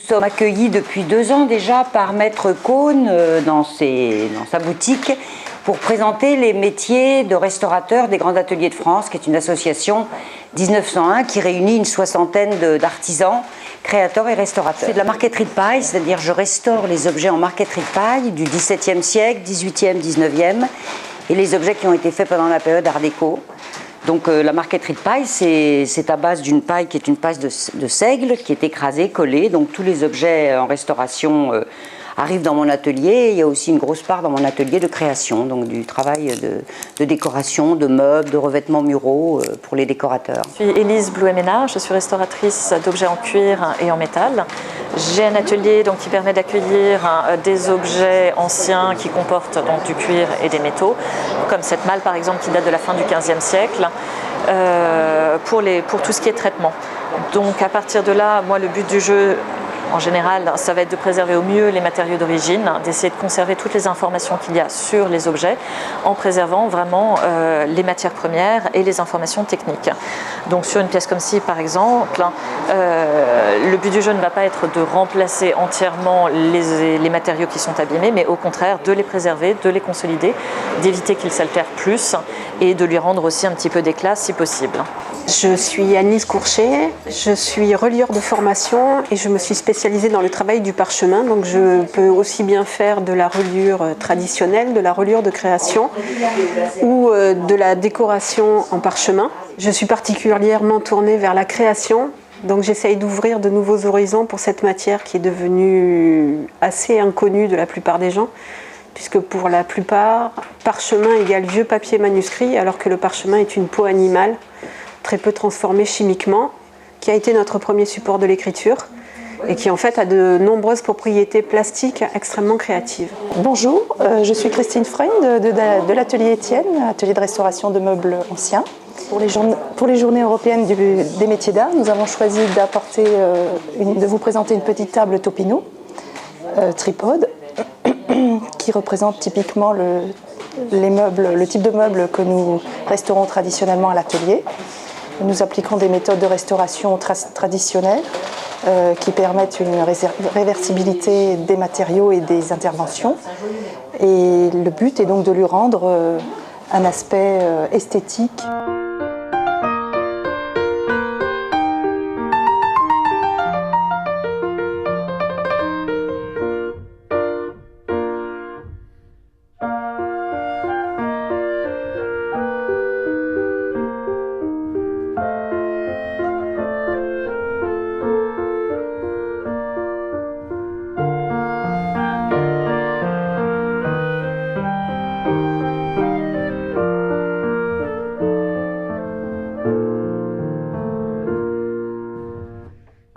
Nous sommes accueillis depuis 2 ans déjà par Maître Cône dans sa boutique pour présenter les métiers de restaurateurs des Grands Ateliers de France, qui est une association 1901 qui réunit une soixantaine d'artisans, créateurs et restaurateurs. C'est de la marqueterie de paille, c'est-à-dire je restaure les objets en marqueterie de paille du XVIIe siècle, XVIIIe, XIXe et les objets qui ont été faits pendant la période Art déco. Donc la marqueterie de paille, c'est à base d'une paille qui est une paille de seigle qui est écrasée, collée. Donc tous les objets en restauration arrivent dans mon atelier. Il y a aussi une grosse part dans mon atelier de création, donc du travail de décoration, de meubles, de revêtements muraux pour les décorateurs. Je suis Élise Blouet-Ménard, je suis restauratrice d'objets en cuir et en métal. J'ai un atelier donc, qui permet d'accueillir des objets anciens qui comportent donc, du cuir et des métaux, comme cette malle par exemple qui date de la fin du XVe siècle, pour tout ce qui est traitement. Donc à partir de là, moi le but du jeu, en général, ça va être de préserver au mieux les matériaux d'origine, d'essayer de conserver toutes les informations qu'il y a sur les objets, en préservant vraiment les matières premières et les informations techniques. Donc sur une pièce comme ci, par exemple, le but du jeu ne va pas être de remplacer entièrement les matériaux qui sont abîmés, mais au contraire de les préserver, de les consolider, d'éviter qu'ils s'altèrent plus et de lui rendre aussi un petit peu d'éclat si possible. Je suis Annelise Courchet, je suis relieur de formation et je me suis spécialisée dans le travail du parchemin. Donc je peux aussi bien faire de la reliure traditionnelle, de la reliure de création ou de la décoration en parchemin. Je suis particulièrement tournée vers la création, donc j'essaye d'ouvrir de nouveaux horizons pour cette matière qui est devenue assez inconnue de la plupart des gens, puisque pour la plupart, parchemin égale vieux papier manuscrit, alors que le parchemin est une peau animale, très peu transformée chimiquement, qui a été notre premier support de l'écriture et qui en fait a de nombreuses propriétés plastiques extrêmement créatives. Bonjour, je suis Christine Freund de l'atelier Étienne, atelier de restauration de meubles anciens. Pour les journées européennes des métiers d'art, nous avons choisi de vous présenter une petite table Topino, tripode, qui représente typiquement le type de meubles que nous restaurons traditionnellement à l'atelier. Nous appliquons des méthodes de restauration traditionnelles qui permettent une réversibilité des matériaux et des interventions. Et le but est donc de lui rendre un aspect esthétique.